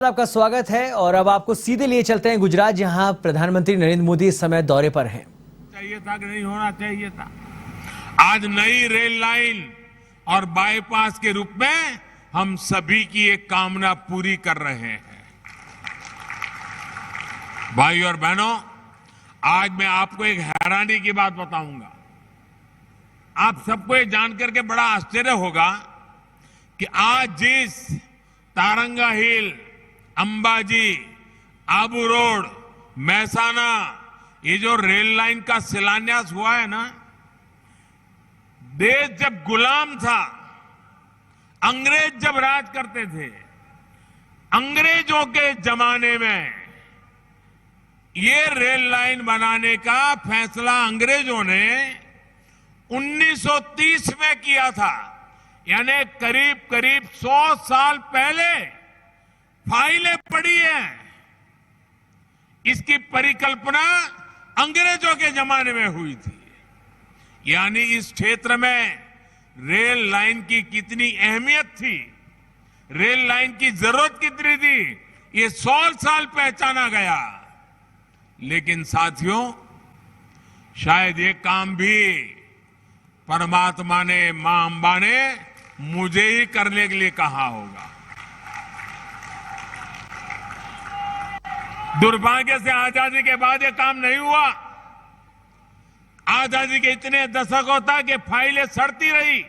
आपका स्वागत है और अब आपको सीधे लिए चलते हैं गुजरात, जहां प्रधानमंत्री नरेंद्र मोदी इस समय दौरे पर हैं। चाहिए था कि नहीं होना चाहिए था। आज नई रेल लाइन और बाईपास के रूप में हम सभी की एक कामना पूरी कर रहे हैं। भाई और बहनों, आज मैं आपको एक हैरानी की बात बताऊंगा। आप सबको ये जानकर के बड़ा आश्चर्य होगा कि आज जिस तारंगा हिल, अंबाजी, आबू रोड, महसाना, ये जो रेल लाइन का शिलान्यास हुआ है ना, देश जब गुलाम था, अंग्रेज जब राज करते थे, अंग्रेजों के जमाने में ये रेल लाइन बनाने का फैसला अंग्रेजों ने 1930 में किया था। यानी करीब करीब 100 साल पहले फाइलें पड़ी हैं। इसकी परिकल्पना अंग्रेजों के जमाने में हुई थी। यानी इस क्षेत्र में रेल लाइन की कितनी अहमियत थी, रेल लाइन की जरूरत कितनी थी, ये 100 साल पहचाना गया। लेकिन साथियों, शायद ये काम भी परमात्मा ने, मां अंबा ने मुझे ही करने के लिए कहा होगा। दुर्भाग्य से आजादी के बाद ये काम नहीं हुआ। आजादी के इतने दशकों तक ये फाइलें सड़ती रही।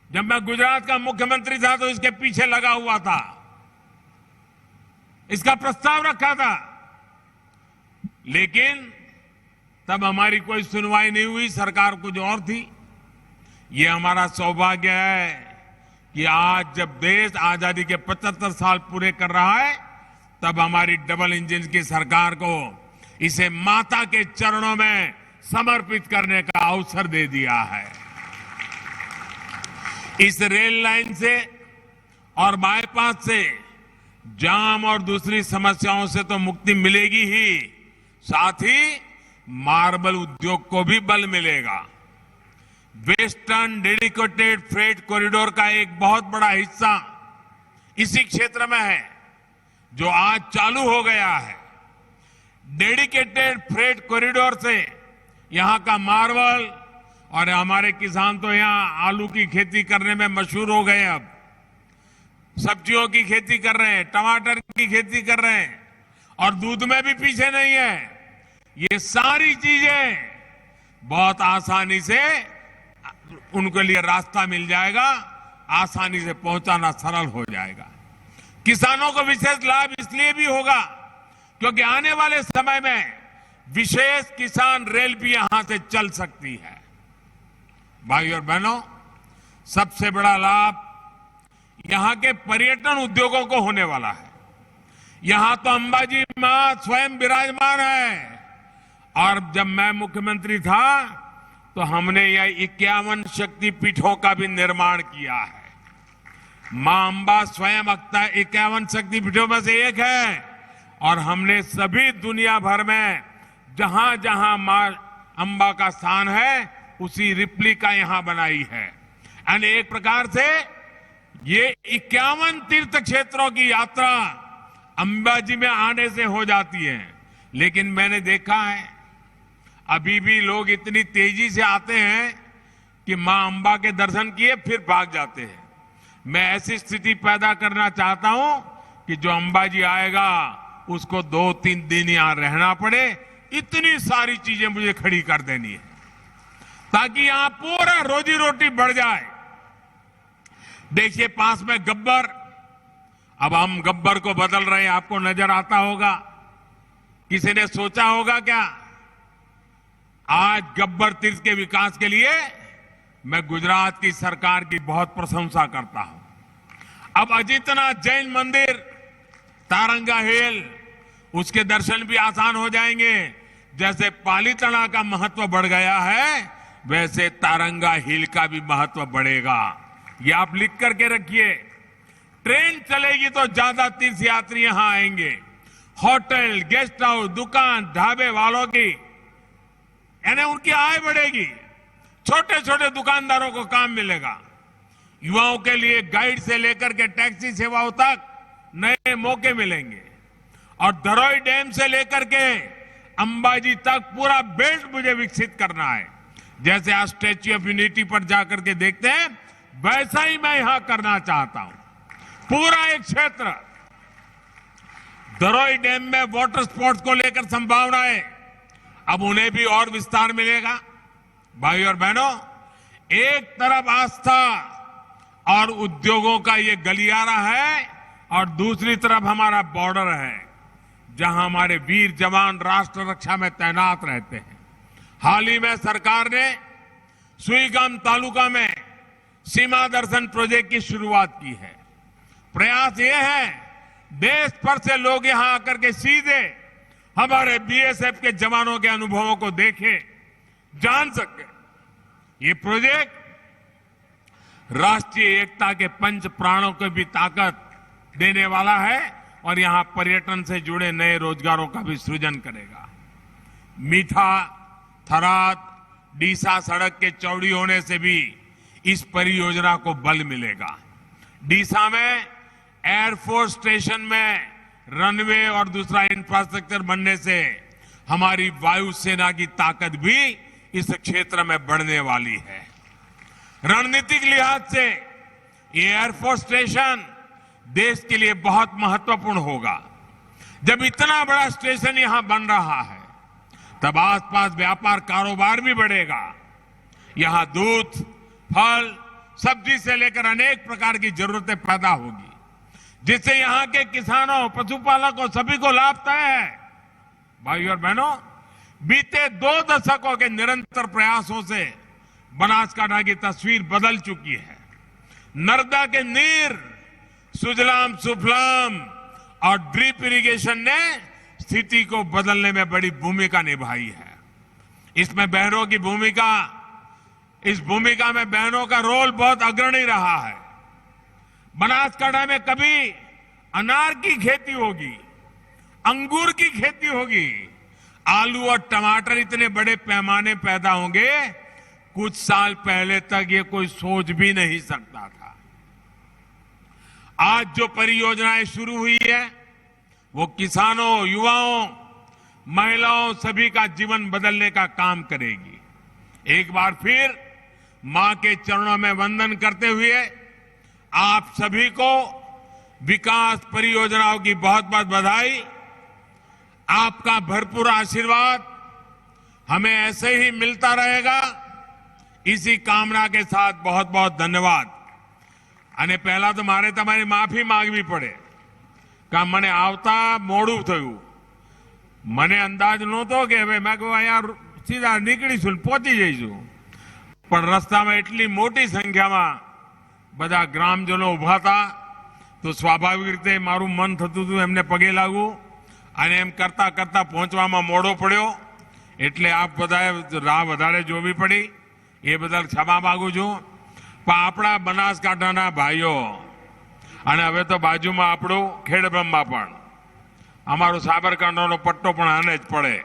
जब मैं गुजरात का मुख्यमंत्री था तो इसके पीछे लगा हुआ था, इसका प्रस्ताव रखा था, लेकिन तब हमारी कोई सुनवाई नहीं हुई। सरकार कुछ और थी। ये हमारा सौभाग्य है कि आज जब देश आजादी के 75 साल पूरे कर रहा है, तब हमारी डबल इंजन की सरकार को इसे माता के चरणों में समर्पित करने का अवसर दे दिया है। इस रेल लाइन से और बाईपास से जाम और दूसरी समस्याओं से तो मुक्ति मिलेगी ही, साथ ही मार्बल उद्योग को भी बल मिलेगा। वेस्टर्न डेडिकेटेड फ्रेट कॉरिडोर का एक बहुत बड़ा हिस्सा इसी क्षेत्र में है, जो आज चालू हो गया है। डेडिकेटेड फ्रेट कॉरिडोर से यहां का मार्बल, और हमारे किसान तो यहां आलू की खेती करने में मशहूर हो गए, अब सब्जियों की खेती कर रहे हैं, टमाटर की खेती कर रहे हैं, और दूध में भी पीछे नहीं है। ये सारी चीजें बहुत आसानी से उनके लिए रास्ता मिल जाएगा, आसानी से पहुंचाना सरल हो जाएगा। किसानों को विशेष लाभ इसलिए भी होगा क्योंकि आने वाले समय में विशेष किसान रेल भी यहां से चल सकती है। भाई और बहनों, सबसे बड़ा लाभ यहां के पर्यटन उद्योगों को होने वाला है। यहां तो अंबाजी मां स्वयं विराजमान है, और जब मैं मुख्यमंत्री था तो हमने यह 51 शक्तिपीठों का भी निर्माण किया है। मां अंबा स्वयं 51 शक्तिपीठों में से एक है, और हमने सभी दुनिया भर में जहां जहां मां अंबा का स्थान है, उसी रिप्लिका यहां बनाई है। यानी एक प्रकार से ये 51 तीर्थ क्षेत्रों की यात्रा अंबाजी में आने से हो जाती है। लेकिन मैंने देखा है अभी भी लोग इतनी तेजी से आते हैं कि मां अंबा के दर्शन किए फिर भाग जाते हैं। मैं ऐसी स्थिति पैदा करना चाहता हूं कि जो अंबाजी आएगा उसको 2-3 दिन यहां रहना पड़े। इतनी सारी चीजें मुझे खड़ी कर देनी है ताकि यहां पूरा रोजी रोटी बढ़ जाए। देखिए, पास में गब्बर, अब हम गब्बर को बदल रहे हैं, आपको नजर आता होगा। किसी ने सोचा होगा क्या? आज गब्बर तीर्थ के विकास के लिए मैं गुजरात की सरकार की बहुत प्रशंसा करता हूं। अब अजीतनाथ जैन मंदिर, तारंगा हिल, उसके दर्शन भी आसान हो जाएंगे। जैसे पालीताना का महत्व बढ़ गया है, वैसे तारंगा हिल का भी महत्व बढ़ेगा। ये आप लिख करके रखिए। ट्रेन चलेगी तो ज्यादा तीर्थ यात्री यहां आएंगे। होटल, गेस्ट हाउस, दुकान, ढाबे वालों की, यानी उनकी आय बढ़ेगी। छोटे छोटे दुकानदारों को काम मिलेगा। युवाओं के लिए गाइड से लेकर के टैक्सी सेवाओं तक नए मौके मिलेंगे। और धरोई डैम से लेकर के अंबाजी तक पूरा बेल्ट मुझे विकसित करना है। जैसे आज स्टैच्यू ऑफ यूनिटी पर जाकर के देखते हैं, वैसा ही मैं यहां करना चाहता हूं। पूरा एक क्षेत्र धरोई डैम में वाटर स्पोर्ट्स को लेकर संभावनाएं, अब उन्हें भी और विस्तार मिलेगा। भाई और बहनों, एक तरफ आस्था और उद्योगों का ये गलियारा है और दूसरी तरफ हमारा बॉर्डर है, जहां हमारे वीर जवान राष्ट्र रक्षा में तैनात रहते हैं। हाल ही में सरकार ने सुईगाम तालुका में सीमा दर्शन प्रोजेक्ट की शुरुआत की है। प्रयास ये है, देश भर से लोग यहां आकर के सीधे हमारे बीएसएफ के जवानों के अनुभवों को देखें, जान सके। ये प्रोजेक्ट राष्ट्रीय एकता के पंच प्राणों को भी ताकत देने वाला है और यहां पर्यटन से जुड़े नए रोजगारों का भी सृजन करेगा। मीठा, थराद, डीसा सड़क के चौड़ी होने से भी इस परियोजना को बल मिलेगा। डीसा में एयरफोर्स स्टेशन में रनवे और दूसरा इंफ्रास्ट्रक्चर बनने से हमारी वायुसेना की ताकत भी इस क्षेत्र में बढ़ने वाली है। रणनीतिक लिहाज से ये एयरफोर्स स्टेशन देश के लिए बहुत महत्वपूर्ण होगा। जब इतना बड़ा स्टेशन यहां बन रहा है, तब आसपास व्यापार कारोबार भी बढ़ेगा। यहां दूध, फल, सब्जी से लेकर अनेक प्रकार की जरूरतें पैदा होगी, जिससे यहां के किसानों, पशुपालकों सभी को लाभ तय है। भाई और बहनों, बीते 2 दशकों के निरंतर प्रयासों से बनासकांठा की तस्वीर बदल चुकी है। नर्मदा के नीर, सुजलाम सुफलाम और ड्रिप इरिगेशन ने स्थिति को बदलने में बड़ी भूमिका निभाई है। इसमें बहनों की भूमिका, इस भूमिका में बहनों का रोल बहुत अग्रणी रहा है। बनासकांठा में कभी अनार की खेती होगी, अंगूर की खेती होगी, आलू और टमाटर इतने बड़े पैमाने पैदा होंगे, कुछ साल पहले तक ये कोई सोच भी नहीं सकता था। आज जो परियोजनाएं शुरू हुई है, वो किसानों, युवाओं, महिलाओं सभी का जीवन बदलने का काम करेगी। एक बार फिर मां के चरणों में वंदन करते हुए आप सभी को विकास परियोजनाओं की बहुत बहुत बधाई। आपका भरपूर आशीर्वाद हमें ऐसे ही मिलता रहेगा, इसी कामना के साथ बहुत बहुत धन्यवाद। અને પહેલા તો મારે તમારી માફી માંગવી પડે કે મને આવતા મોડું થયું, મને અંદાજ નહોતો કે હવે મેં કહું અહીંયા સીધા નીકળીશું ને પહોંચી જઈશું, પણ રસ્તામાં એટલી મોટી સંખ્યામાં બધા ગ્રામજનો ઉભા હતા, તો સ્વાભાવિક રીતે મારું મન થતું હતું એમને પગે લાગવું, અને એમ કરતા કરતા પહોંચવામાં મોડો પડ્યો, એટલે આપ બધાએ રાહ વધારે જોવી પડી, એ બદલ ક્ષમા માંગુ છું। પણ આપણા બનાસકાંઠાના ભાઈઓ, અને હવે તો બાજુમાં આપણું ખેડબ્રહ્મા પણ, અમારો સાબરકાંઠાનો પટ્ટો પણ આને જ પડે।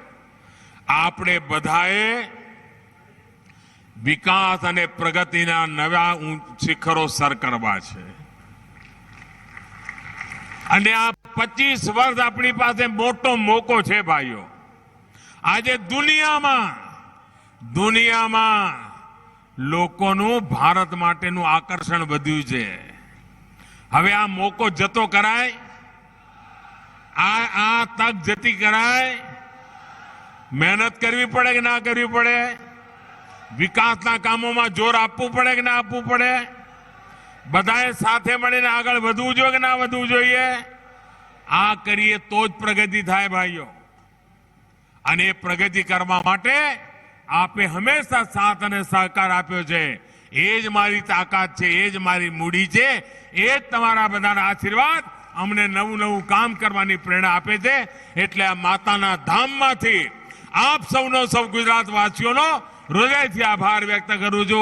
આપણે બધાએ વિકાસ અને પ્રગતિના નવા શિખરો સર કરવા છે, અને આ 25 વર્ષ આપણી પાસે મોટો મોકો છે ભાઈઓ। આજે દુનિયામાં લોકોનું ભારત માટેનું આકર્ષણ વધ્યું છે। હવે આ મોકો જતો કરાય, આ તક જતી કરાય, મહેનત કરવી પડે કે ના કરવી પડે, વિકાસના કામોમાં જોર આપવું પડે કે ના આપવું પડે, બધાએ સાથે મળીને આગળ વધવું જોઈએ કે ના વધવું જોઈએ। આ કરીએ તો જ પ્રગતિ થાય ભાઈઓ। અને એ પ્રગતિ કરવા માટે આપે હંમેશા સાથ અને સહકાર આપ્યો છે। એ જ મારી તાકાત છે, એ જ મારી મૂડી છે, એ જ તમારા બધાના આશીર્વાદ અમને નવું નવું કામ કરવાની પ્રેરણા આપે છે। એટલે આ માતાના ધામમાંથી આપ સૌનો, સૌ ગુજરાતવાસીઓનો હૃદયથી આભાર વ્યક્ત કરું છું।